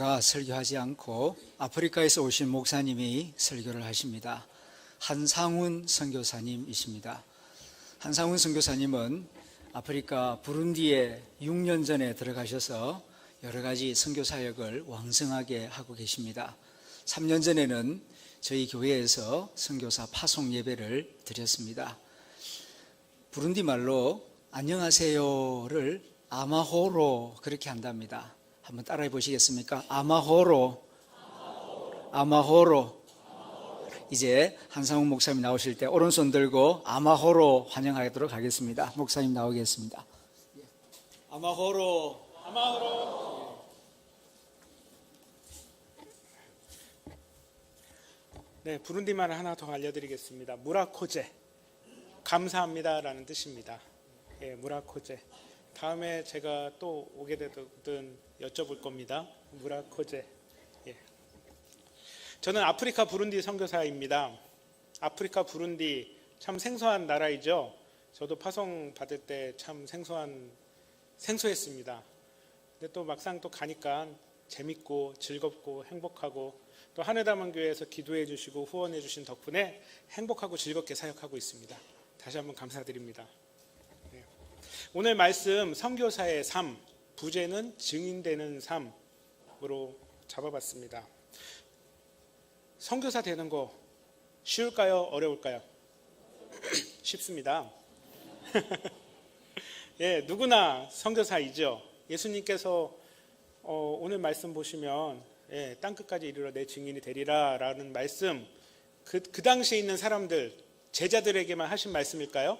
제가 설교하지 않고 아프리카에서 오신 목사님이 설교를 하십니다. 한상훈 선교사님이십니다. 한상훈 선교사님은 아프리카 부룬디에 6년 전에 들어가셔서 여러 가지 선교 사역을 왕성하게 하고 계십니다. 3년 전에는 저희 교회에서 선교사 파송 예배를 드렸습니다. 부룬디 말로 안녕하세요를 아마호로 그렇게 한답니다. 한번 따라해 보시겠습니까? 아마호로. 이제 한상훈 목사님 나오실 때 오른손 들고 아마호로 환영하도록 하겠습니다. 목사님 나오겠습니다. 아마호로. 네, 부룬디말 하나 더 알려드리겠습니다. 무라코제, 감사합니다라는 뜻입니다. 예, 무라코제. 다음에 제가 또 오게 되든 여쭤볼 겁니다. 무라코제. 예. 저는 아프리카 부룬디 선교사입니다. 아프리카 부룬디 참 생소한 나라이죠. 저도 파송 받을 때 참 생소했습니다. 근데 또 막상 또 가니까 재밌고 즐겁고 행복하고 또 하늘담원교회에서 기도해 주시고 후원해 주신 덕분에 행복하고 즐겁게 사역하고 있습니다. 다시 한번 감사드립니다. 네. 오늘 말씀 선교사의 삶, 부제는 증인되는 삶으로 잡아봤습니다. 선교사 되는 거 쉬울까요? 어려울까요? 쉽습니다. 예, 누구나 선교사이죠. 예수님께서 오늘 말씀 보시면 땅끝까지 이르러 내 증인이 되리라 라는 말씀, 그 당시에 있는 사람들, 제자들에게만 하신 말씀일까요?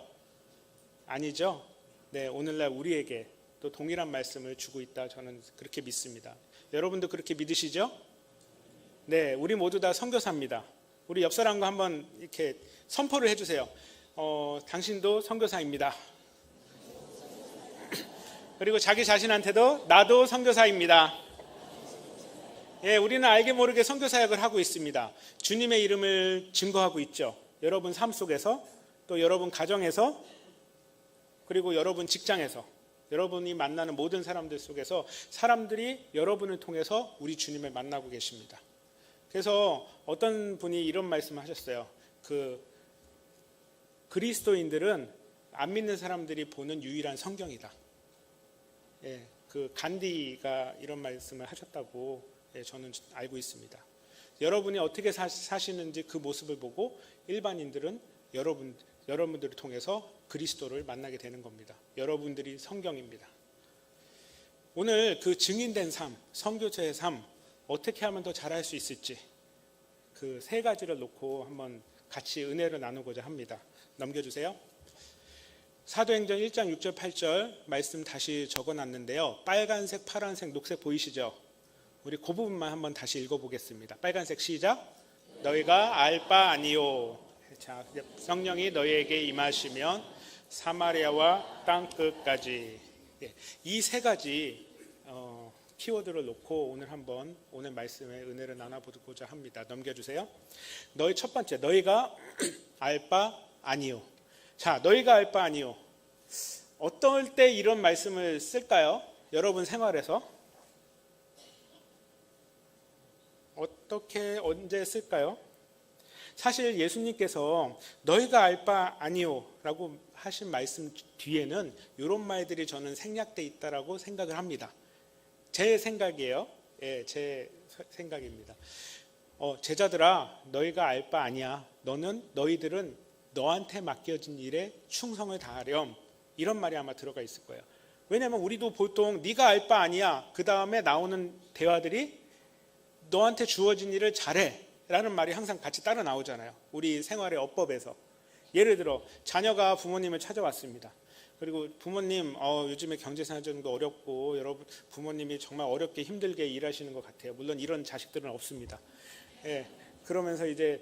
아니죠. 네, 오늘날 우리에게 또 동일한 말씀을 주고 있다, 저는 그렇게 믿습니다. 여러분도 그렇게 믿으시죠? 네, 우리 모두 다 선교사입니다. 우리 옆 사람과 한번 이렇게 선포를 해주세요. 당신도 선교사입니다. 그리고 자기 자신한테도 나도 선교사입니다. 예, 우리는 알게 모르게 선교 사역을 하고 있습니다. 주님의 이름을 증거하고 있죠. 여러분 삶 속에서, 또 여러분 가정에서, 그리고 여러분 직장에서, 여러분이 만나는 모든 사람들 속에서 사람들이 여러분을 통해서 우리 주님을 만나고 계십니다. 그래서 어떤 분이 이런 말씀을 하셨어요. 그리스도인들은 안 믿는 사람들이 보는 유일한 성경이다. 예, 간디가 이런 말씀을 하셨다고 저는 알고 있습니다. 여러분이 어떻게 사시는지 그 모습을 보고 일반인들은 여러분들을 통해서 그리스도를 만나게 되는 겁니다. 여러분들이 성경입니다. 오늘 그 증인된 삶, 선교제의 삶, 어떻게 하면 더 잘할 수 있을지 그 세 가지를 놓고 한번 같이 은혜를 나누고자 합니다. 넘겨주세요. 사도행전 1장 6절 8절 말씀 다시 적어놨는데요. 빨간색, 파란색, 녹색 보이시죠? 우리 그 부분만 한번 다시 읽어보겠습니다. 빨간색 시작. 너희가 알 바 아니요. 자, 성령이 너희에게 임하시면 사마리아와 땅끝까지. 이 세 가지 키워드를 놓고 오늘 말씀의 은혜를 나눠보고자 합니다. 넘겨주세요. 첫 번째, 너희가 알 바 아니요. 자, 너희가 알 바 아니요. 어떨 때 이런 말씀을 쓸까요? 여러분 생활에서 어떻게 언제 쓸까요? 사실 예수님께서 너희가 알 바 아니요 라고 하신 말씀 뒤에는 이런 말들이 저는 생략되어 있다라고 생각을 합니다. 제 생각이에요. 예, 제 생각입니다. 제자들아, 너희가 알 바 아니야. 너희들은 너한테 맡겨진 일에 충성을 다하렴. 이런 말이 아마 들어가 있을 거예요. 왜냐하면 우리도 보통 네가 알 바 아니야. 그 다음에 나오는 대화들이 너한테 주어진 일을 잘해 라는 말이 항상 같이 따라 나오잖아요. 우리 생활의 어법에서. 예를 들어 자녀가 부모님을 찾아왔습니다. 그리고 부모님 요즘에 경제사정도 어렵고 여러분 부모님이 정말 어렵게 힘들게 일하시는 것 같아요. 물론 이런 자식들은 없습니다. 예, 그러면서 이제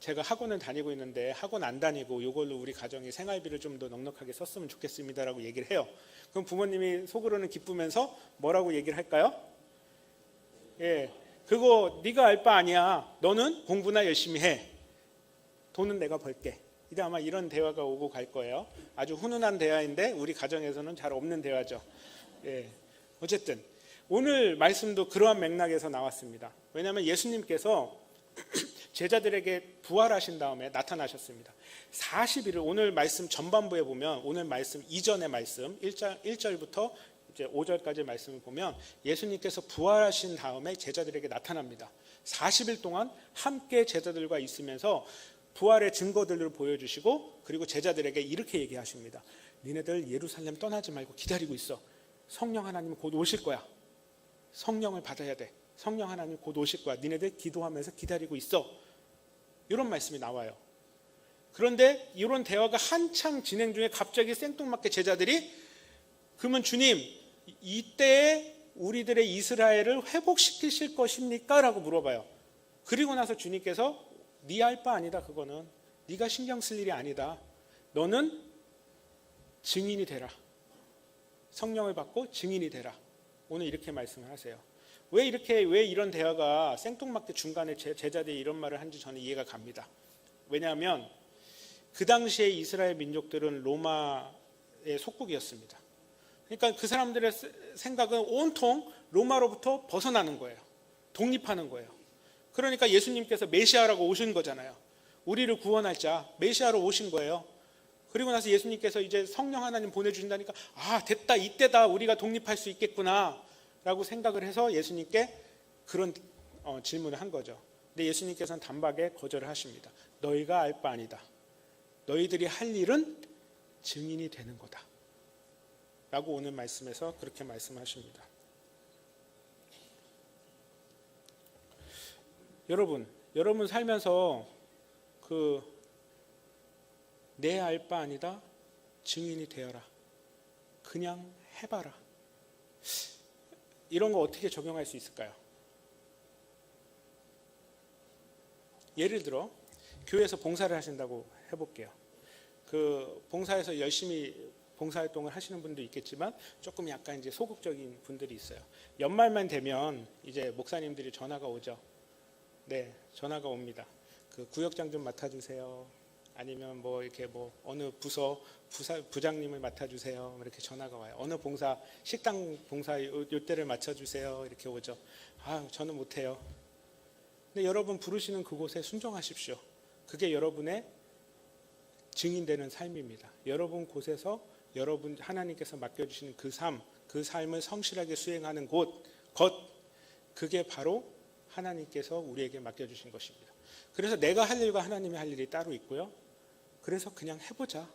제가 학원을 다니고 있는데 학원 안 다니고 이걸로 우리 가정이 생활비를 좀 더 넉넉하게 썼으면 좋겠습니다라고 얘기를 해요. 그럼 부모님이 속으로는 기쁘면서 뭐라고 얘기를 할까요? 예, 그거 네가 알 바 아니야. 너는 공부나 열심히 해. 돈은 내가 벌게. 이제 아마 이런 대화가 오고 갈 거예요. 아주 훈훈한 대화인데 우리 가정에서는 잘 없는 대화죠. 예, 어쨌든 오늘 말씀도 그러한 맥락에서 나왔습니다. 왜냐하면 예수님께서 제자들에게 부활하신 다음에 나타나셨습니다. 40일을 오늘 말씀 전반부에 보면 오늘 말씀 이전의 말씀 1절부터 이제 5절까지 말씀을 보면 예수님께서 부활하신 다음에 제자들에게 나타납니다. 40일 동안 함께 제자들과 있으면서 부활의 증거들을 보여주시고 그리고 제자들에게 이렇게 얘기하십니다. 니네들 예루살렘 떠나지 말고 기다리고 있어. 성령 하나님 곧 오실 거야. 성령을 받아야 돼. 성령 하나님 곧 오실 거야. 니네들 기도하면서 기다리고 있어. 이런 말씀이 나와요. 그런데 이런 대화가 한창 진행 중에 갑자기 생뚱맞게 제자들이 그러면 주님 이때에 우리들의 이스라엘을 회복시키실 것입니까? 라고 물어봐요. 그리고 나서 주님께서 네 할 바 아니다. 그거는 네가 신경 쓸 일이 아니다. 너는 증인이 되라. 성령을 받고 증인이 되라. 오늘 이렇게 말씀을 하세요. 왜 이런 대화가 생뚱맞게 중간에 제자들이 이런 말을 한지 저는 이해가 갑니다. 왜냐하면 그 당시에 이스라엘 민족들은 로마의 속국이었습니다. 그러니까 그 사람들의 생각은 온통 로마로부터 벗어나는 거예요. 독립하는 거예요. 그러니까 예수님께서 메시아라고 오신 거잖아요. 우리를 구원할 자 메시아로 오신 거예요. 그리고 나서 예수님께서 이제 성령 하나님 보내주신다니까 아 됐다 이때다 우리가 독립할 수 있겠구나 라고 생각을 해서 예수님께 그런 질문을 한 거죠. 근데 예수님께서는 단박에 거절을 하십니다. 너희가 알 바 아니다. 너희들이 할 일은 증인이 되는 거다 라고 오늘 말씀에서 그렇게 말씀하십니다. 여러분 살면서 내 알 바 아니다 증인이 되어라. 그냥 해봐라. 이런 거 어떻게 적용할 수 있을까요? 예를 들어 교회에서 봉사를 하신다고 해볼게요. 그 봉사에서 열심히 봉사활동을 하시는 분도 있겠지만 조금 약간 이제 소극적인 분들이 있어요. 연말만 되면 이제 목사님들이 전화가 오죠. 네, 전화가 옵니다. 그 구역장 좀 맡아주세요. 아니면 뭐 이렇게 뭐 어느 부장님을 맡아주세요. 이렇게 전화가 와요. 어느 봉사 식당 봉사 요때를 맞춰주세요. 이렇게 오죠. 아, 저는 못해요. 근데 여러분 부르시는 그곳에 순종하십시오. 그게 여러분의 증인되는 삶입니다. 여러분 곳에서 여러분 하나님께서 맡겨주시는 그 삶을 성실하게 수행하는 것 그게 바로 하나님께서 우리에게 맡겨주신 것입니다. 그래서 내가 할 일과 하나님이 할 일이 따로 있고요. 그래서 그냥 해보자.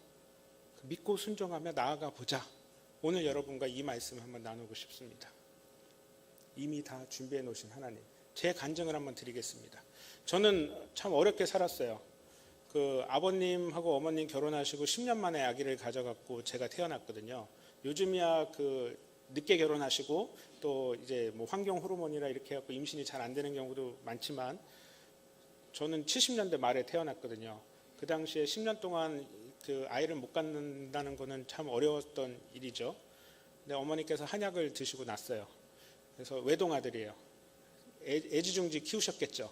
믿고 순종하며 나아가 보자. 오늘 여러분과 이 말씀을 한번 나누고 싶습니다. 이미 다 준비해 놓으신 하나님. 제 간증을 한번 드리겠습니다. 저는 참 어렵게 살았어요. 그 아버님하고 어머님 결혼하시고 10년 만에 아기를 가져갖고 제가 태어났거든요. 요즘이야 그 늦게 결혼하시고 또 이제 뭐 환경 호르몬이라 이렇게 해갖고 임신이 잘 안 되는 경우도 많지만 저는 70년대 말에 태어났거든요. 그 당시에 10년 동안 그 아이를 못 갖는다는 거는 참 어려웠던 일이죠. 근데 어머니께서 한약을 드시고 났어요. 그래서 외동아들이에요. 애지중지 키우셨겠죠.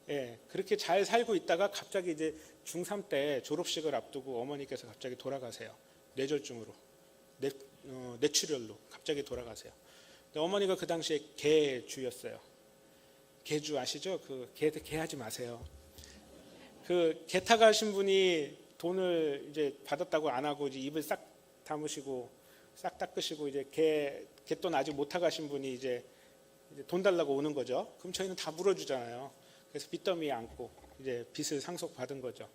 예, 그렇게 잘 살고 있다가 갑자기 이제 중3 때 졸업식을 앞두고 어머니께서 갑자기 돌아가세요. 뇌졸중으로, 뇌출혈로 갑자기 돌아가세요. 근데 어머니가 그 당시에 개주였어요. 개주 아시죠? 그 개 하지 마세요. 그 개 타가신 분이 돈을 이제 받았다고 안 하고 이제 입을 싹 다무시고 싹 닦으시고 이제 개돈 아직 못 타가신 분이 이제 돈 달라고 오는 거죠. 그럼 저희는 다 물어주잖아요. 그래서 빚더미에 안고 이제 빚을 상속받은 거죠.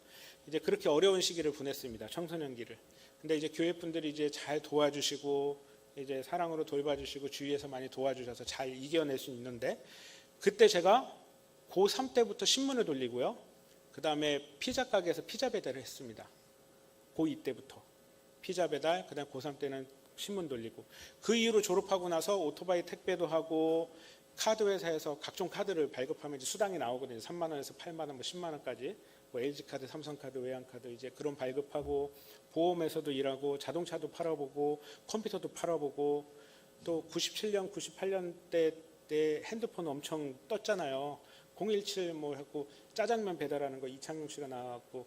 이제 그렇게 어려운 시기를 보냈습니다. 청소년기를. 근데 이제 교회 분들이 이제 잘 도와주시고 이제 사랑으로 돌봐주시고 주위에서 많이 도와주셔서 잘 이겨낼 수 있는데 그때 제가 고3 때부터 신문을 돌리고요. 그 다음에 피자 가게에서 피자 배달을 했습니다. 고2 때부터 피자 배달, 그 다음 고3 때는 신문 돌리고 그 이후로 졸업하고 나서 오토바이 택배도 하고 카드 회사에서 각종 카드를 발급하면 이제 수당이 나오거든요. 3만 원에서 8만 원, 뭐 10만 원까지 뭐 LG 카드, 삼성 카드, 외환 카드 이제 그런 발급하고 보험에서도 일하고 자동차도 팔아보고 컴퓨터도 팔아보고 또 97년, 98년 때 핸드폰 엄청 떴잖아요. 017 뭐 했고 짜장면 배달하는 거 이창용 씨가 나왔고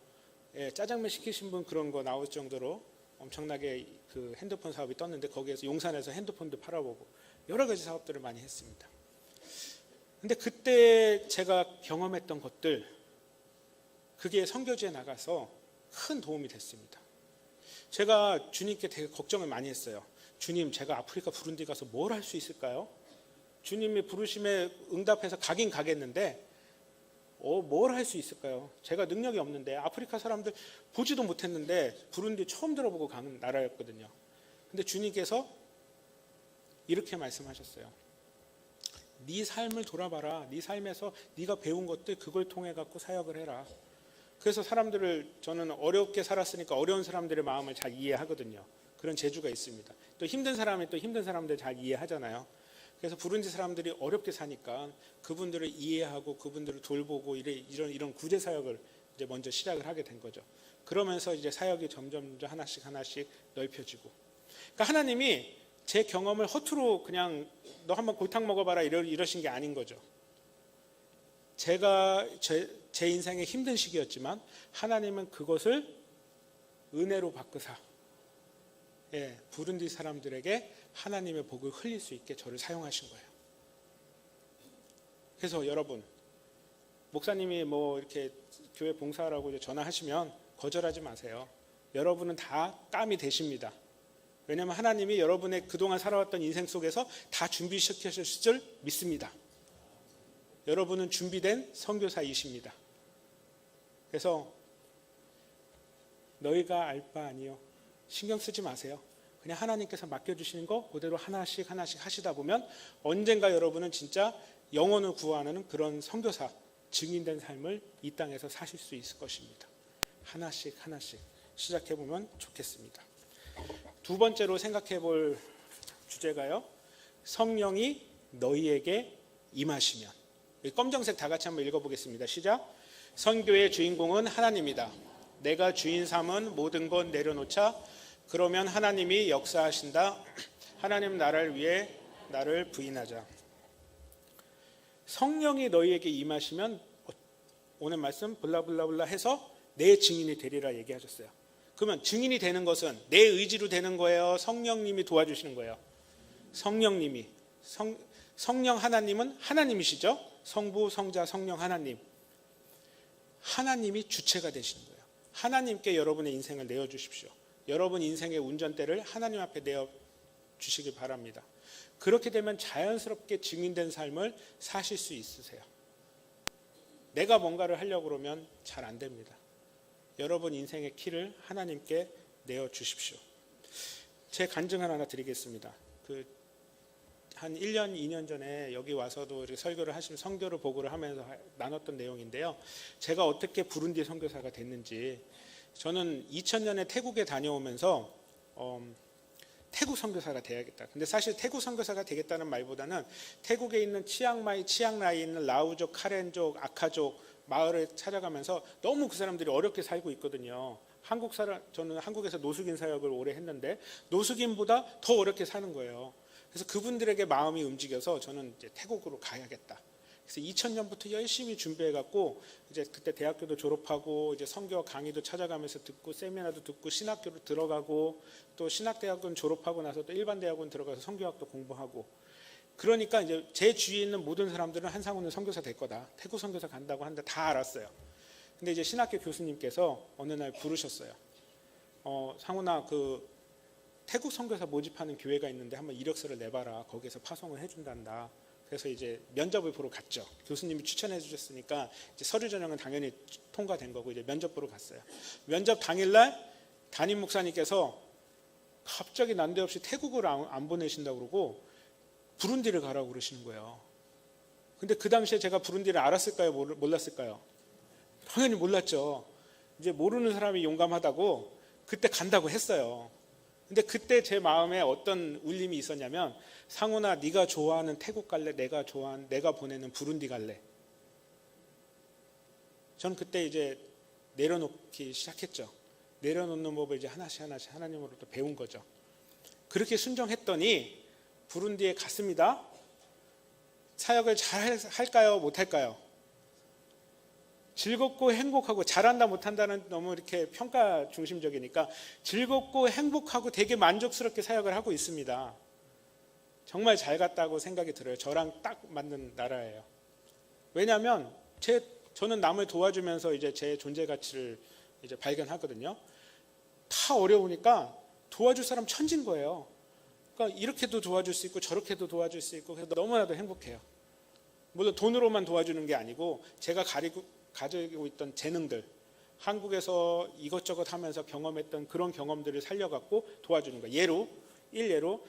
예, 짜장면 시키신 분 그런 거 나올 정도로 엄청나게 그 핸드폰 사업이 떴는데 거기에서 용산에서 핸드폰도 팔아보고 여러 가지 사업들을 많이 했습니다. 근데 그때 제가 경험했던 것들, 그게 선교지에 나가서 큰 도움이 됐습니다. 제가 주님께 되게 걱정을 많이 했어요. 주님, 제가 아프리카 부룬디 가서 뭘 할 수 있을까요? 주님이 부르심에 응답해서 가긴 가겠는데 뭘 할 수 있을까요? 제가 능력이 없는데, 아프리카 사람들 보지도 못했는데 부룬디 처음 들어보고 가는 나라였거든요. 근데 주님께서 이렇게 말씀하셨어요. 네 삶을 돌아봐라. 네 삶에서 네가 배운 것들, 그걸 통해 갖고 사역을 해라. 그래서 사람들을, 저는 어렵게 살았으니까 어려운 사람들의 마음을 잘 이해하거든요. 그런 재주가 있습니다. 또 힘든 사람이 또 힘든 사람들 잘 이해하잖아요. 그래서 부룬디 사람들이 어렵게 사니까 그분들을 이해하고 그분들을 돌보고 이런 구제 사역을 이제 먼저 시작을 하게 된 거죠. 그러면서 이제 사역이 점점 하나씩 넓혀지고. 그러니까 하나님이 제 경험을 허투루 그냥 너 한번 골탕 먹어봐라 이러신 게 아닌 거죠. 제가 제 인생의 힘든 시기였지만 하나님은 그것을 은혜로 바꾸사 부룬디 사람들에게 하나님의 복을 흘릴 수 있게 저를 사용하신 거예요. 그래서 여러분, 목사님이 뭐 이렇게 교회 봉사하라고 전화하시면 거절하지 마세요. 여러분은 다 땀이 되십니다. 왜냐하면 하나님이 여러분의 그동안 살아왔던 인생 속에서 다 준비시키셨을 줄 믿습니다. 여러분은 준비된 선교사이십니다. 그래서 너희가 알 바 아니요, 신경 쓰지 마세요. 그냥 하나님께서 맡겨주시는 거 그대로 하나씩 하시다 보면 언젠가 여러분은 진짜 영혼을 구하는 그런 선교사, 증인된 삶을 이 땅에서 사실 수 있을 것입니다. 하나씩 시작해보면 좋겠습니다. 두 번째로 생각해 볼 주제가요, 성령이 너희에게 임하시면. 검정색 다 같이 한번 읽어보겠습니다. 시작. 선교의 주인공은 하나님이다. 내가 주인 삼은 모든 것 내려놓자. 그러면 하나님이 역사하신다. 하나님 나라를 위해 나를 부인하자. 성령이 너희에게 임하시면 오늘 말씀 블라블라블라 해서 내 증인이 되리라 얘기하셨어요. 그러면 증인이 되는 것은 내 의지로 되는 거예요? 성령님이 도와주시는 거예요? 성령님이. 성령 하나님은 하나님이시죠? 성부, 성자, 성령 하나님. 하나님이 주체가 되시는 거예요. 하나님께 여러분의 인생을 내어주십시오. 여러분 인생의 운전대를 하나님 앞에 내어주시기 바랍니다. 그렇게 되면 자연스럽게 증인된 삶을 사실 수 있으세요. 내가 뭔가를 하려고 그러면 잘 안 됩니다. 여러분 인생의 키를 하나님께 내어주십시오. 제 간증을 하나 드리겠습니다. 한 1년, 2년 전에 여기 와서도 이렇게 설교를 하시면 선교를 보고를 하면서 나눴던 내용인데요. 제가 어떻게 부룬디 선교사가 됐는지, 저는 2000년에 태국에 다녀오면서 태국 선교사가 돼야겠다. 근데 사실 태국 선교사가 되겠다는 말보다는 태국에 있는 치앙라이에 있는 라우족, 카렌족, 아카족 마을을 찾아가면서 너무 그 사람들이 어렵게 살고 있거든요. 저는 한국에서 노숙인 사역을 오래 했는데 노숙인보다 더 어렵게 사는 거예요. 그래서 그분들에게 마음이 움직여서 저는 이제 태국으로 가야겠다. 그래서 2000년부터 열심히 준비해갖고 이제 그때 대학교도 졸업하고 이제 선교 강의도 찾아가면서 듣고 세미나도 듣고 신학교로 들어가고 또 신학대학원 졸업하고 나서 또 일반 대학원 들어가서 선교학도 공부하고, 그러니까 이제 제 주위에 있는 모든 사람들은 한상훈은 선교사 될 거다, 태국 선교사 간다고 하는데 다 알았어요. 근데 이제 신학교 교수님께서 어느 날 부르셨어요. 상훈아, 태국 선교사 모집하는 교회가 있는데 한번 이력서를 내봐라. 거기에서 파송을 해준단다. 그래서 이제 면접을 보러 갔죠. 교수님이 추천해 주셨으니까 이제 서류 전형은 당연히 통과된 거고 이제 면접 보러 갔어요. 면접 당일날 담임 목사님께서 갑자기 난데없이 태국을 안 보내신다고 그러고 부룬디를 가라고 그러시는 거예요. 근데 그 당시에 제가 부룬디를 알았을까요? 몰랐을까요? 당연히 몰랐죠. 이제 모르는 사람이 용감하다고 그때 간다고 했어요. 근데 그때 제 마음에 어떤 울림이 있었냐면, 상훈아, 네가 좋아하는 태국 갈래? 내가 보내는 부룬디 갈래? 전 그때 이제 내려놓기 시작했죠. 내려놓는 법을 이제 하나씩 하나님으로부터 배운 거죠. 그렇게 순종했더니 부룬디에 갔습니다. 사역을 잘 할까요? 못할까요? 즐겁고 행복하고, 잘한다 못한다는 너무 이렇게 평가 중심적이니까 즐겁고 행복하고 되게 만족스럽게 사역을 하고 있습니다. 정말 잘 갔다고 생각이 들어요. 저랑 딱 맞는 나라예요. 왜냐하면 저는 남을 도와주면서 이제 제 존재 가치를 이제 발견하거든요. 다 어려우니까 도와줄 사람 천진 거예요. 그러니까 이렇게도 도와줄 수 있고 저렇게도 도와줄 수 있고 그래서 너무나도 행복해요. 물론 돈으로만 도와주는 게 아니고 제가 가지고 있던 재능들, 한국에서 이것저것 하면서 경험했던 그런 경험들을 살려갖고 도와주는 거예요. 일례로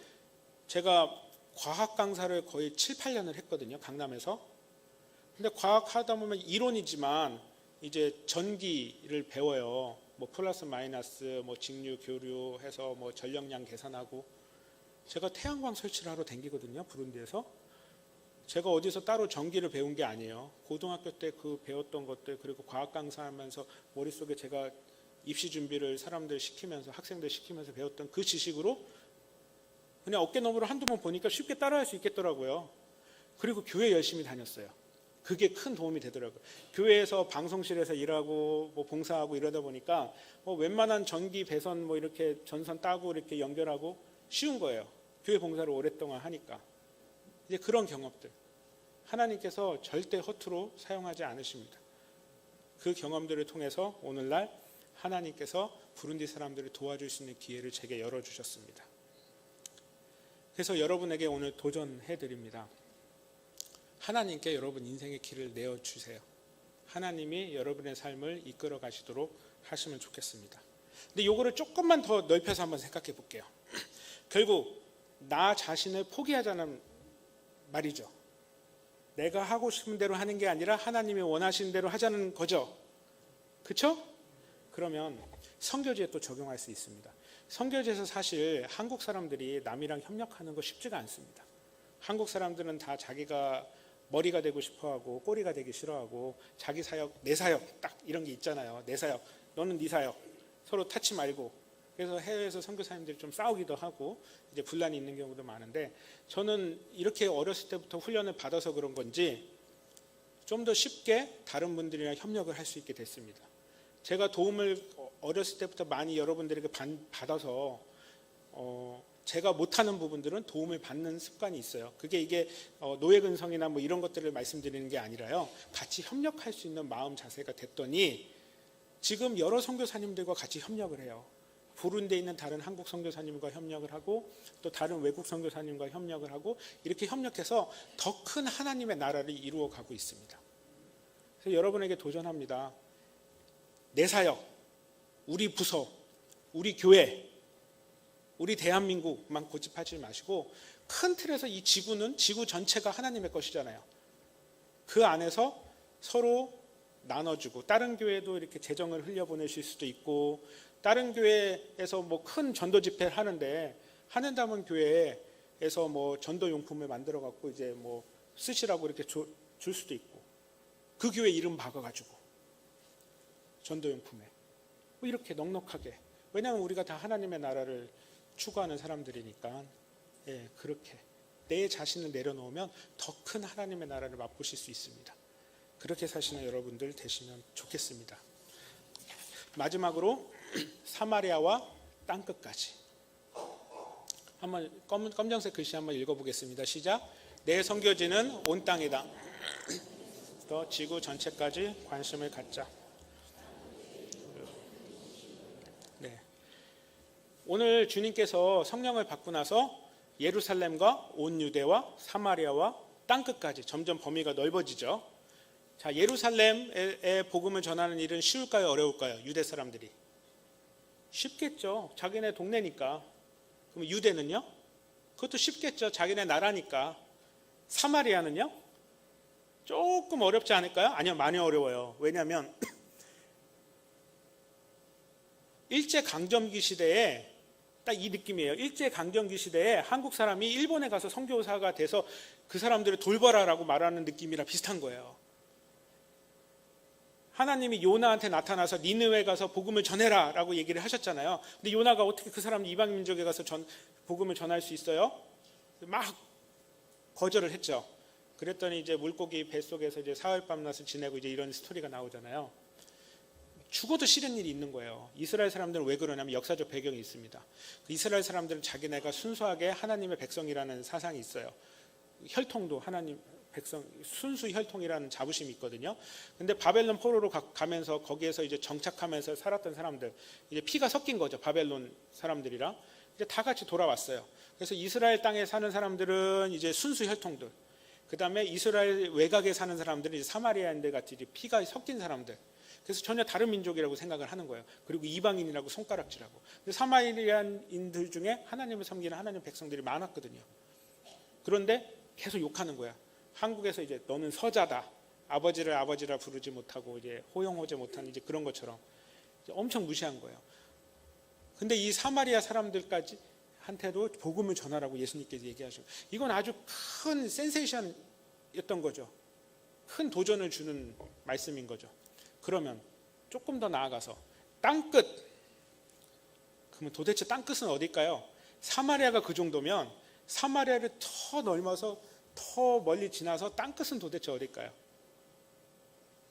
제가 과학 강사를 거의 7, 8년을 했거든요. 강남에서. 근데 과학 하다 보면 이론이지만 이제 전기를 배워요. 뭐 플러스 마이너스, 뭐 직류, 교류 해서 뭐 전력량 계산하고 제가 태양광 설치를 하러 다니거든요. 부룬디에서. 제가 어디서 따로 전기를 배운 게 아니에요. 고등학교 때 그 배웠던 것들 그리고 과학 강사하면서 머릿속에 제가 입시 준비를 사람들 시키면서 학생들 시키면서 배웠던 그 지식으로 그냥 어깨너머로 한두 번 보니까 쉽게 따라할 수 있겠더라고요. 그리고 교회 열심히 다녔어요. 그게 큰 도움이 되더라고요. 교회에서 방송실에서 일하고 뭐 봉사하고 이러다 보니까 웬만한 전기 배선 뭐 이렇게 전선 따고 이렇게 연결하고 쉬운 거예요. 교회 봉사를 오랫동안 하니까. 이제 그런 경험들 하나님께서 절대 허투루 사용하지 않으십니다. 그 경험들을 통해서 오늘날 하나님께서 부룬디 사람들을 도와줄 수 있는 기회를 제게 열어주셨습니다. 그래서 여러분에게 오늘 도전해드립니다. 하나님께 여러분 인생의 길을 내어주세요. 하나님이 여러분의 삶을 이끌어 가시도록 하시면 좋겠습니다. 근데 이거를 조금만 더 넓혀서 한번 생각해 볼게요. 결국 나 자신을 포기하자는 말이죠. 내가 하고 싶은 대로 하는 게 아니라 하나님이 원하시는 대로 하자는 거죠. 그렇죠? 그러면 선교지에 또 적용할 수 있습니다. 선교지에서 사실 한국 사람들이 남이랑 협력하는 거 쉽지가 않습니다. 한국 사람들은 다 자기가 머리가 되고 싶어하고 꼬리가 되기 싫어하고 자기 사역, 내 사역 딱 이런 게 있잖아요. 내 사역, 너는 네 사역 서로 타치 말고 그래서 해외에서 선교사님들이 좀 싸우기도 하고 이제 분란이 있는 경우도 많은데 저는 이렇게 어렸을 때부터 훈련을 받아서 그런 건지 좀 더 쉽게 다른 분들이랑 협력을 할 수 있게 됐습니다. 제가 도움을 어렸을 때부터 많이 여러분들에게 받아서 제가 못하는 부분들은 도움을 받는 습관이 있어요. 그게 이게 노예근성이나 뭐 이런 것들을 말씀드리는 게 아니라요. 같이 협력할 수 있는 마음 자세가 됐더니 지금 여러 선교사님들과 같이 협력을 해요. 부룬디에 있는 다른 한국 선교사님과 협력을 하고 또 다른 외국 선교사님과 협력을 하고 이렇게 협력해서 더 큰 하나님의 나라를 이루어 가고 있습니다. 그래서 여러분에게 도전합니다. 내 사역, 우리 부서, 우리 교회, 우리 대한민국만 고집하지 마시고 큰 틀에서 이 지구는 지구 전체가 하나님의 것이잖아요. 그 안에서 서로 나눠주고 다른 교회도 이렇게 재정을 흘려보내실 수도 있고 다른 교회에서 뭐 큰 전도 집회를 하는데 하는담은 교회에서 뭐 전도 용품을 만들어 갖고 이제 뭐 쓰시라고 이렇게 줄 수도 있고 그 교회 이름 박아가지고 전도 용품에 뭐 이렇게 넉넉하게 왜냐하면 우리가 다 하나님의 나라를 추구하는 사람들이니까 그렇게 내 자신을 내려놓으면 더 큰 하나님의 나라를 맛보실 수 있습니다. 그렇게 사시는 여러분들 되시면 좋겠습니다. 마지막으로 사마리아와 땅끝까지 한번 검정색 글씨 한번 읽어보겠습니다. 시작. 내 선교지는 온 땅이다. 더 지구 전체까지 관심을 갖자. 네. 오늘 주님께서 성령을 받고 나서 예루살렘과 온 유대와 사마리아와 땅끝까지 점점 범위가 넓어지죠. 자, 예루살렘의 복음을 전하는 일은 쉬울까요? 어려울까요? 유대 사람들이 쉽겠죠. 자기네 동네니까. 그럼 유대는요? 그것도 쉽겠죠. 자기네 나라니까. 사마리아는요? 조금 어렵지 않을까요? 아니요, 많이 어려워요. 왜냐하면 일제강점기 시대에 딱 이 느낌이에요. 일제강점기 시대에 한국 사람이 일본에 가서 선교사가 돼서 그 사람들을 돌봐라라고 말하는 느낌이랑 비슷한 거예요. 하나님이 요나한테 나타나서 니느웨 가서 복음을 전해라 라고 얘기를 하셨잖아요. 근데 요나가 어떻게 그 사람 이방 민족에 가서 복음을 전할 수 있어요? 막 거절을 했죠. 그랬더니 이제 물고기 뱃속에서 이제 사흘 밤낮을 지내고 이제 이런 스토리가 나오잖아요. 죽어도 싫은 일이 있는 거예요. 이스라엘 사람들은 왜 그러냐면 역사적 배경이 있습니다. 이스라엘 사람들은 자기네가 순수하게 하나님의 백성이라는 사상이 있어요. 혈통도 하나님 백성 순수 혈통이라는 자부심이 있거든요. 근데 바벨론 포로로 가면서 거기에서 이제 정착하면서 살았던 사람들, 이제 피가 섞인 거죠. 바벨론 사람들이랑 이제 다 같이 돌아왔어요. 그래서 이스라엘 땅에 사는 사람들은 이제 순수 혈통들, 그 다음에 이스라엘 외곽에 사는 사람들은 이제 사마리아인들 같이 이제 피가 섞인 사람들. 그래서 전혀 다른 민족이라고 생각을 하는 거예요. 그리고 이방인이라고 손가락질하고. 근데 사마리아인들 중에 하나님을 섬기는 하나님 백성들이 많았거든요. 그런데 계속 욕하는 거야. 한국에서 이제 너는 서자다. 아버지를 아버지라 부르지 못하고 이제 호용호제 못하는 이제 그런 것처럼 이제 엄청 무시한 거예요. 근데 이 사마리아 사람들까지 한테도 복음을 전하라고 예수님께서 얘기하시고, 이건 아주 큰 센세이션이었던 거죠. 큰 도전을 주는 말씀인 거죠. 그러면 조금 더 나아가서 땅끝, 그러면 도대체 땅끝은 어딜까요? 사마리아가 그 정도면 사마리아를 더 넓어서 더 멀리 지나서 땅끝은 도대체 어딜까요?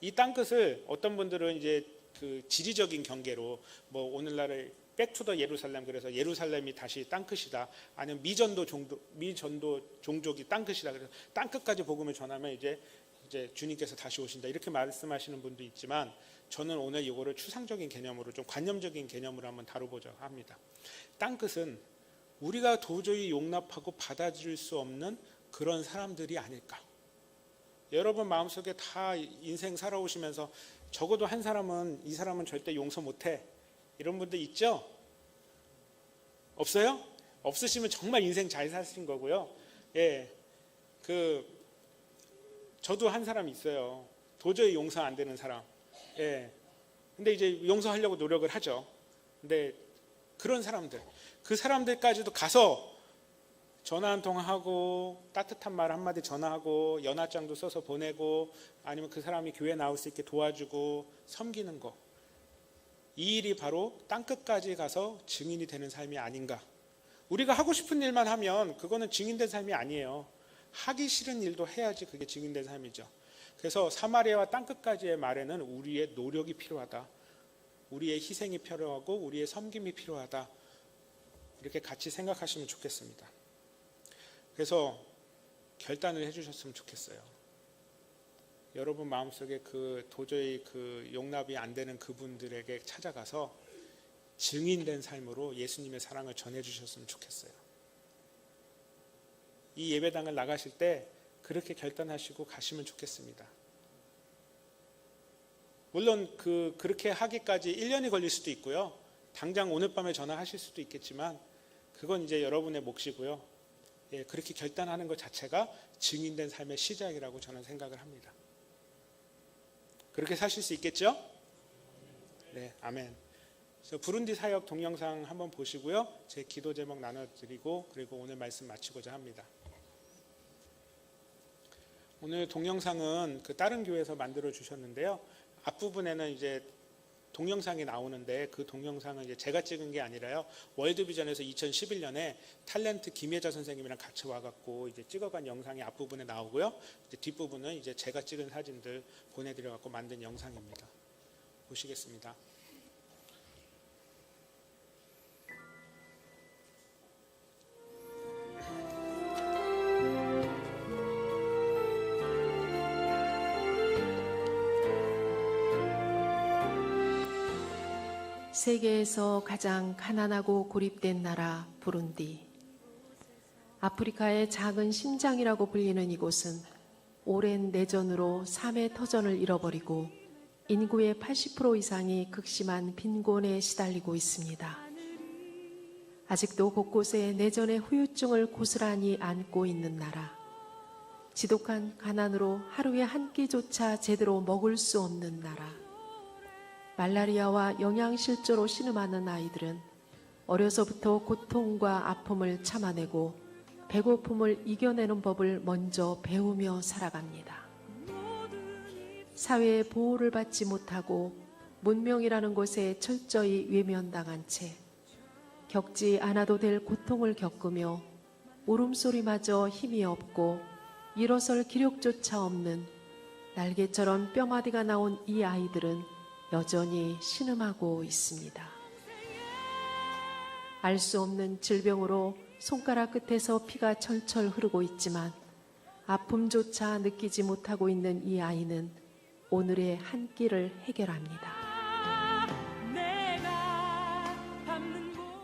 이 땅끝을 어떤 분들은 이제 그 지리적인 경계로 뭐 오늘날의 백투더 예루살렘, 그래서 예루살렘이 다시 땅끝이다, 아니면 미전도 종족이 땅끝이다, 그래서 땅끝까지 복음을 전하면 이제 주님께서 다시 오신다, 이렇게 말씀하시는 분도 있지만, 저는 오늘 이거를 추상적인 개념으로 좀 관념적인 개념으로 한번 다뤄보자 합니다. 땅끝은 우리가 도저히 용납하고 받아들일 수 없는 그런 사람들이 아닐까. 여러분 마음속에 다 인생 살아오시면서 적어도 한 사람은 이 사람은 절대 용서 못해, 이런 분들 있죠? 없어요? 없으시면 정말 인생 잘 사신 거고요. 예, 저도 한 사람 있어요. 도저히 용서 안 되는 사람. 예, 근데 이제 용서하려고 노력을 하죠. 근데 그런 사람들, 그 사람들까지도 가서 전화 한 통화하고 따뜻한 말 한마디 전화하고 연하장도 써서 보내고, 아니면 그 사람이 교회 나올 수 있게 도와주고 섬기는 거, 이 일이 바로 땅끝까지 가서 증인이 되는 삶이 아닌가. 우리가 하고 싶은 일만 하면 그거는 증인된 삶이 아니에요. 하기 싫은 일도 해야지 그게 증인된 삶이죠. 그래서 사마리아와 땅끝까지의 말에는 우리의 노력이 필요하다, 우리의 희생이 필요하고 우리의 섬김이 필요하다, 이렇게 같이 생각하시면 좋겠습니다. 그래서 결단을 해주셨으면 좋겠어요. 여러분 마음속에 도저히 용납이 안 되는 그분들에게 찾아가서 증인된 삶으로 예수님의 사랑을 전해주셨으면 좋겠어요. 이 예배당을 나가실 때 그렇게 결단하시고 가시면 좋겠습니다. 물론 그렇게 하기까지 1년이 걸릴 수도 있고요. 당장 오늘 밤에 전화하실 수도 있겠지만 그건 이제 여러분의 몫이고요. 예, 그렇게 결단하는 것 자체가 증인된 삶의 시작이라고 저는 생각을 합니다. 그렇게 사실 수 있겠죠? 네, 아멘. 그래서 부룬디 사역 동영상 한번 보시고요. 제 기도 제목 나눠드리고 그리고 오늘 말씀 마치고자 합니다. 오늘 동영상은 다른 교회에서 만들어 주셨는데요. 앞부분에는 이제 동영상이 나오는데 그 동영상은 이제 제가 찍은 게 아니라요. 월드비전에서 2011년에 탤런트 김혜자 선생님이랑 같이 와갖고 이제 찍어간 영상이 앞부분에 나오고요. 이제 뒷부분은 이제 제가 찍은 사진들 보내드려갖고 만든 영상입니다. 보시겠습니다. 세계에서 가장 가난하고 고립된 나라 부룬디. 아프리카의 작은 심장이라고 불리는 이곳은 오랜 내전으로 3회 터전을 잃어버리고 인구의 80% 이상이 극심한 빈곤에 시달리고 있습니다. 아직도 곳곳에 내전의 후유증을 고스란히 안고 있는 나라. 지독한 가난으로 하루에 한 끼조차 제대로 먹을 수 없는 나라. 말라리아와 영양실조로 신음하는 아이들은 어려서부터 고통과 아픔을 참아내고 배고픔을 이겨내는 법을 먼저 배우며 살아갑니다. 사회의 보호를 받지 못하고 문명이라는 곳에 철저히 외면당한 채 겪지 않아도 될 고통을 겪으며 울음소리마저 힘이 없고 일어설 기력조차 없는 날개처럼 뼈마디가 나온 이 아이들은 여전히 신음하고 있습니다. 알 수 없는 질병으로 손가락 끝에서 피가 철철 흐르고 있지만 아픔조차 느끼지 못하고 있는 이 아이는 오늘의 한 끼를 해결합니다.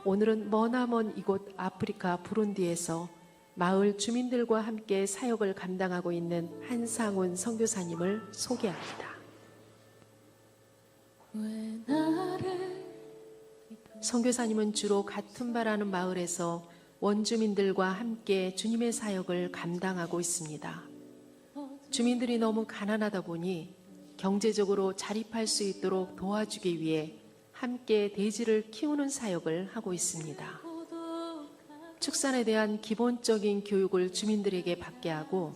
오늘은 머나먼 이곳 아프리카 부룬디에서 마을 주민들과 함께 사역을 감당하고 있는 한상훈 선교사님을 소개합니다. 선교사님은 주로 가툼바라는 마을에서 원주민들과 함께 주님의 사역을 감당하고 있습니다. 주민들이 너무 가난하다 보니 경제적으로 자립할 수 있도록 도와주기 위해 함께 돼지를 키우는 사역을 하고 있습니다. 축산에 대한 기본적인 교육을 주민들에게 받게 하고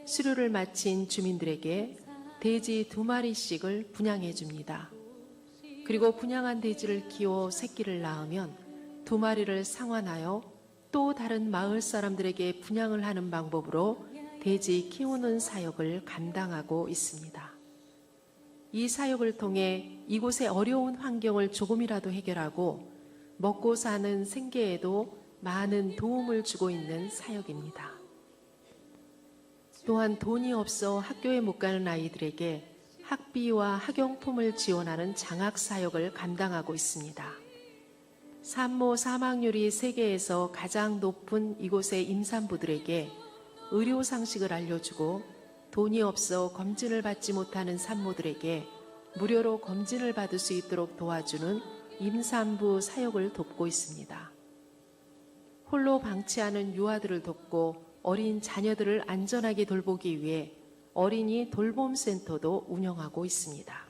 수료를 마친 주민들에게 돼지 2마리씩을 분양해 줍니다. 그리고 분양한 돼지를 키워 새끼를 낳으면 2마리를 상환하여 또 다른 마을 사람들에게 분양을 하는 방법으로 돼지 키우는 사역을 감당하고 있습니다. 이 사역을 통해 이곳의 어려운 환경을 조금이라도 해결하고 먹고 사는 생계에도 많은 도움을 주고 있는 사역입니다. 또한 돈이 없어 학교에 못 가는 아이들에게 학비와 학용품을 지원하는 장학 사역을 감당하고 있습니다. 산모 사망률이 세계에서 가장 높은 이곳의 임산부들에게 의료 상식을 알려주고 돈이 없어 검진을 받지 못하는 산모들에게 무료로 검진을 받을 수 있도록 도와주는 임산부 사역을 돕고 있습니다. 홀로 방치하는 유아들을 돕고 어린 자녀들을 안전하게 돌보기 위해 어린이 돌봄센터도 운영하고 있습니다.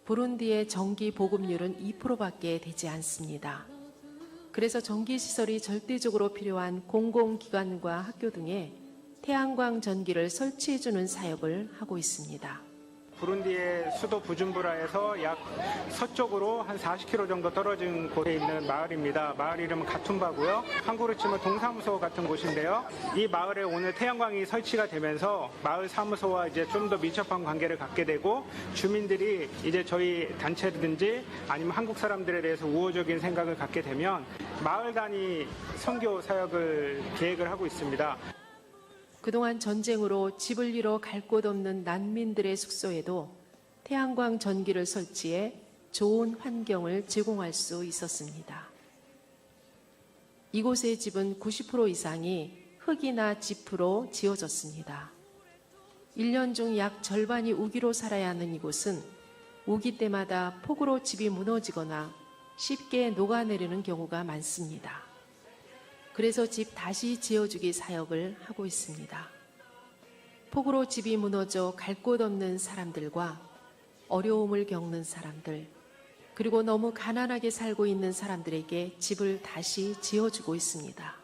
부룬디의 전기 보급률은 2%밖에 되지 않습니다. 그래서 전기시설이 절대적으로 필요한 공공기관과 학교 등에 태양광 전기를 설치해주는 사역을 하고 있습니다. 부룬디의 수도 부준부라에서 약 서쪽으로 한 40km 정도 떨어진 곳에 있는 마을입니다. 마을 이름은 가툼바고요. 한국으로 치면 동사무소 같은 곳인데요. 이 마을에 오늘 태양광이 설치가 되면서 마을 사무소와 이제 좀 더 밀접한 관계를 갖게 되고 주민들이 이제 저희 단체든지 아니면 한국 사람들에 대해서 우호적인 생각을 갖게 되면 마을 단위 선교 사역을 계획을 하고 있습니다. 그동안 전쟁으로 집을 잃어 갈 곳 없는 난민들의 숙소에도 태양광 전기를 설치해 좋은 환경을 제공할 수 있었습니다. 이곳의 집은 90% 이상이 흙이나 지프로 지어졌습니다. 1년 중 약 절반이 우기로 살아야 하는 이곳은 우기 때마다 폭우로 집이 무너지거나 쉽게 녹아내리는 경우가 많습니다. 그래서 집 다시 지어주기 사역을 하고 있습니다. 폭우로 집이 무너져 갈 곳 없는 사람들과 어려움을 겪는 사람들, 그리고 너무 가난하게 살고 있는 사람들에게 집을 다시 지어주고 있습니다.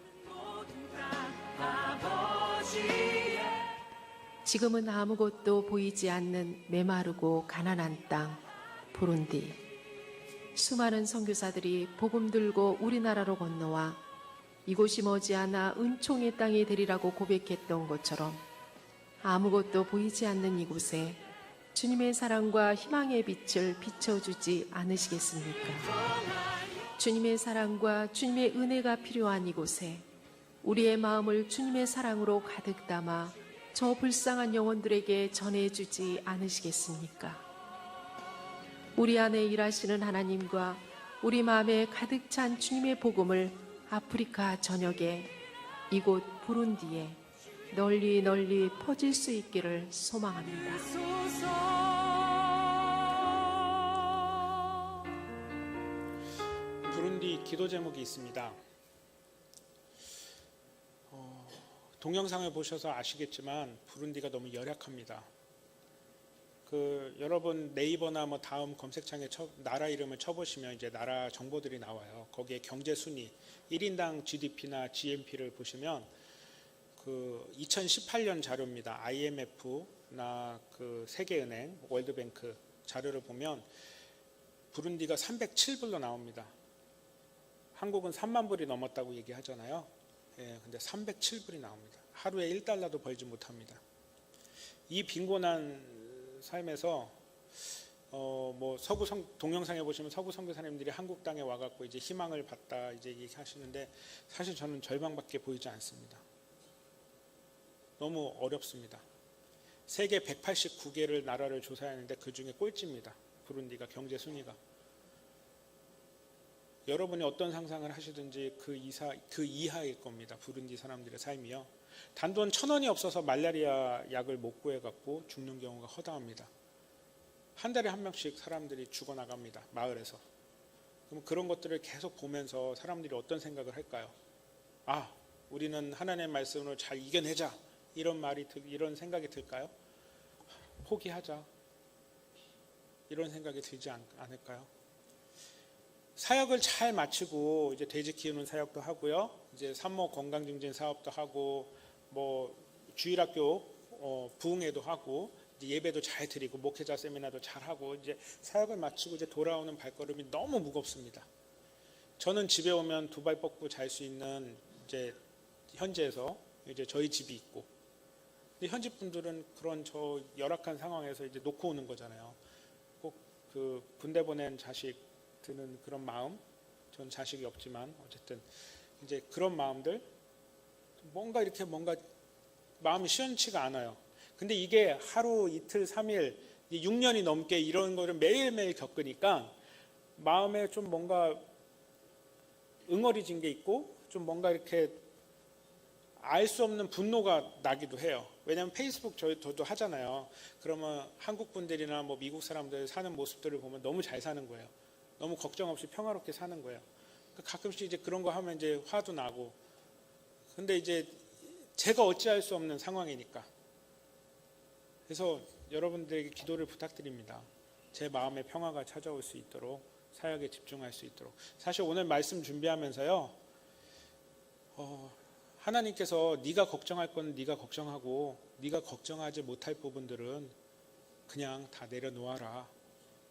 지금은 아무것도 보이지 않는 메마르고 가난한 땅, 부룬디. 수많은 선교사들이 복음 들고 우리나라로 건너와 이곳이 머지않아 은총의 땅이 되리라고 고백했던 것처럼 아무것도 보이지 않는 이곳에 주님의 사랑과 희망의 빛을 비춰주지 않으시겠습니까? 주님의 사랑과 주님의 은혜가 필요한 이곳에 우리의 마음을 주님의 사랑으로 가득 담아 저 불쌍한 영혼들에게 전해주지 않으시겠습니까? 우리 안에 일하시는 하나님과 우리 마음에 가득 찬 주님의 복음을 아프리카 전역에 이곳 부룬디에 널리 널리 퍼질 수 있기를 소망합니다. 부룬디 기도 제목이 있습니다. 동영상을 보셔서 아시겠지만 부룬디가 너무 열악합니다. 여러분 네이버나 뭐 다음 검색창에 나라 이름을 쳐보시면 이제 나라 정보들이 나와요. 거기에 경제 순위, 1인당 GDP나 GNP를 보시면 2018년 자료입니다. IMF나 세계은행, 월드뱅크 자료를 보면 부룬디가 307불로 나옵니다. 한국은 3만 불이 넘었다고 얘기하잖아요. 예, 근데 307불이 나옵니다. 하루에 1달러도 벌지 못합니다. 이 빈곤한 삶에서 뭐 동영상에 보시면 서구 선교사님들이 한국 땅에 와갖고 이제 희망을 받다 이제 얘기하시는데 사실 저는 절반밖에 보이지 않습니다. 너무 어렵습니다. 세계 189개를 나라를 조사했는데 그 중에 꼴찌입니다. 부룬디가 경제 순위가. 여러분이 어떤 상상을 하시든지 그 이하일 겁니다. 부룬디 사람들의 삶이요. 단돈 1,000원이 없어서 말라리아 약을 못 구해갖고 죽는 경우가 허다합니다. 한 달에 한 명씩 사람들이 죽어나갑니다. 마을에서. 그럼 그런 것들을 계속 보면서 사람들이 어떤 생각을 할까요? 아, 우리는 하나님의 말씀으로 잘 이겨내자. 이런 생각이 들까요? 포기하자. 이런 생각이 들지 않을까요? 사역을 잘 마치고 이제 돼지 키우는 사역도 하고요. 이제 산모 건강 증진 사업도 하고 뭐 주일학교 부흥회도 하고 이제 예배도 잘 드리고 목회자 세미나도 잘 하고 이제 사역을 마치고 이제 돌아오는 발걸음이 너무 무겁습니다. 저는 집에 오면 두 발 뻗고 잘 수 있는 이제 현지에서 이제 저희 집이 있고, 근데 현지 분들은 그런 저 열악한 상황에서 이제 놓고 오는 거잖아요. 꼭 그 군대 보낸 자식 드는 그런 마음, 전 자식이 없지만 어쨌든 이제 그런 마음들, 뭔가 마음이 시원치가 않아요. 근데 이게 하루 이틀 3일 6년이 넘게 이런 거를 매일매일 겪으니까 마음에 좀 뭔가 응어리진 게 있고 좀 뭔가 이렇게 알 수 없는 분노가 나기도 해요. 왜냐하면 페이스북 저도 하잖아요. 그러면 한국 분들이나 뭐 미국 사람들 사는 모습들을 보면 너무 잘 사는 거예요. 너무 걱정 없이 평화롭게 사는 거예요. 가끔씩 이제 그런 거 하면 이제 화도 나고. 근데 이제 제가 어찌할 수 없는 상황이니까. 그래서 여러분들에게 기도를 부탁드립니다. 제 마음에 평화가 찾아올 수 있도록, 사역에 집중할 수 있도록. 사실 오늘 말씀 준비하면서요, 하나님께서 네가 걱정할 건 네가 걱정하고 네가 걱정하지 못할 부분들은 그냥 다 내려놓아라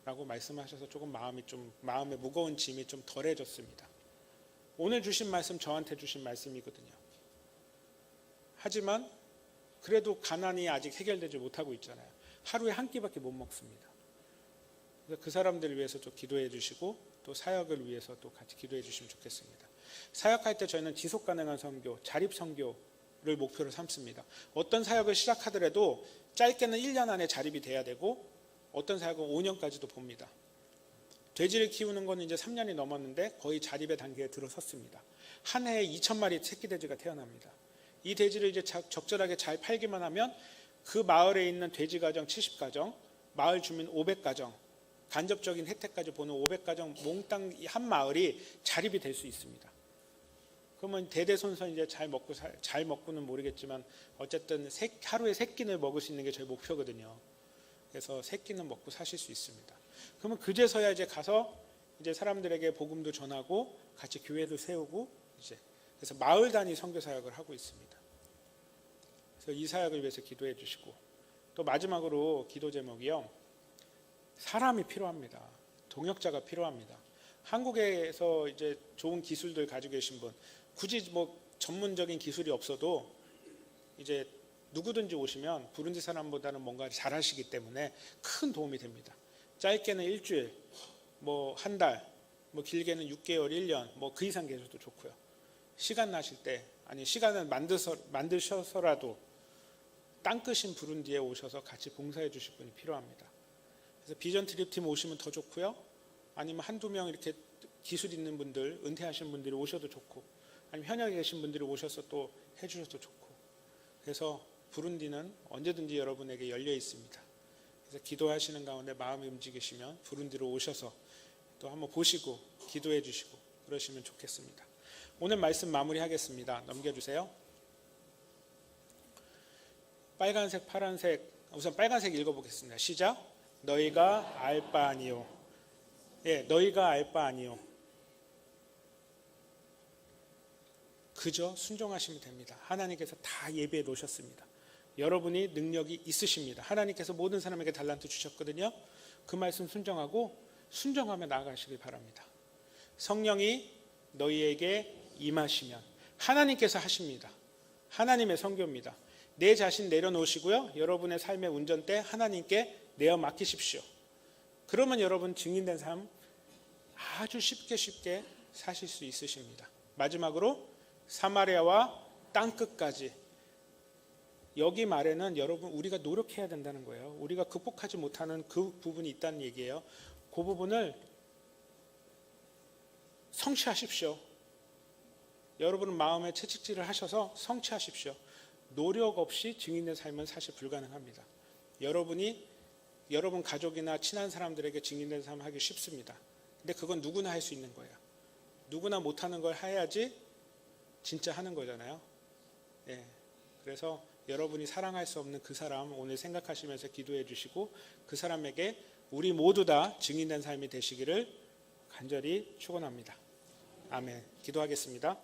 라고 말씀하셔서 조금 마음에 무거운 짐이 좀 덜해졌습니다. 오늘 주신 말씀 저한테 주신 말씀이거든요. 하지만 그래도 가난이 아직 해결되지 못하고 있잖아요. 하루에 한 끼밖에 못 먹습니다. 그래서 그 사람들을 위해서 또 기도해 주시고 또 사역을 위해서 또 같이 기도해 주시면 좋겠습니다. 사역할 때 저희는 지속 가능한 선교, 자립 선교를 목표로 삼습니다. 어떤 사역을 시작하더라도 짧게는 1년 안에 자립이 돼야 되고 어떤 사역은 5년까지도 봅니다. 돼지를 키우는 건 이제 3년이 넘었는데 거의 자립의 단계에 들어섰습니다. 한 해에 2,000마리 새끼 돼지가 태어납니다. 이 돼지를 이제 적절하게 잘 팔기만 하면 그 마을에 있는 돼지 가정 70가정, 마을 주민 500가정, 간접적인 혜택까지 보는 500가정 몽땅 한 마을이 자립이 될 수 있습니다. 그러면 대대손손 이제 잘 먹고는 모르겠지만 어쨌든 하루에 3끼를 먹을 수 있는 게 저희 목표거든요. 그래서 3끼는 먹고 사실 수 있습니다. 그러면 그제서야 이제 가서 이제 사람들에게 복음도 전하고 같이 교회도 세우고 이제 그래서 마을 단위 선교 사역을 하고 있습니다. 그래서 이 사역을 위해서 기도해 주시고 또 마지막으로 기도 제목이요. 사람이 필요합니다. 동역자가 필요합니다. 한국에서 이제 좋은 기술들 가지고 계신 분, 굳이 뭐 전문적인 기술이 없어도 이제 누구든지 오시면 부룬디 사람보다는 뭔가 잘하시기 때문에 큰 도움이 됩니다. 짧게는 일주일, 뭐 한 달, 뭐 길게는 6개월, 1년, 뭐 그 이상 계셔도 좋고요. 시간 나실 때, 아니 시간을 만드셔서라도 땅끝인 부룬디에 오셔서 같이 봉사해 주실 분이 필요합니다. 그래서 비전 트립팀 오시면 더 좋고요. 아니면 한두 명 이렇게 기술 있는 분들, 은퇴하신 분들이 오셔도 좋고, 아니면 현역에 계신 분들이 오셔서 또 해주셔도 좋고. 그래서 부룬디는 언제든지 여러분에게 열려 있습니다. 그래서 기도하시는 가운데 마음이 움직이시면 부룬디로 오셔서 또 한번 보시고 기도해 주시고 그러시면 좋겠습니다. 오늘 말씀 마무리하겠습니다. 넘겨주세요. 빨간색, 파란색, 우선 빨간색 읽어보겠습니다. 시작. 너희가 알 바 아니요. 예, 너희가 알 바 아니요. 그저 순종하시면 됩니다. 하나님께서 다 예비해 놓으셨습니다. 여러분이 능력이 있으십니다. 하나님께서 모든 사람에게 달란트 주셨거든요. 그 말씀 순종하며 나아가시길 바랍니다. 성령이 너희에게 임하시면 하나님께서 하십니다. 하나님의 선교입니다. 내 자신 내려놓으시고요. 여러분의 삶의 운전대 하나님께 내어 맡기십시오. 그러면 여러분 증인된 삶 아주 쉽게 사실 수 있으십니다. 마지막으로 사마리아와 땅끝까지. 여기 말에는 여러분 우리가 노력해야 된다는 거예요. 우리가 극복하지 못하는 그 부분이 있다는 얘기예요. 그 부분을 성취하십시오. 여러분은 마음에 채찍질을 하셔서 성취하십시오. 노력 없이 증인된 삶은 사실 불가능합니다. 여러분 가족이나 친한 사람들에게 증인된 삶 하기 쉽습니다. 근데 그건 누구나 할 수 있는 거예요. 누구나 못하는 걸 해야지 진짜 하는 거잖아요. 예. 그래서 여러분이 사랑할 수 없는 그 사람 오늘 생각하시면서 기도해 주시고 그 사람에게 우리 모두 다 증인된 삶이 되시기를 간절히 축원합니다. 아멘. 기도하겠습니다.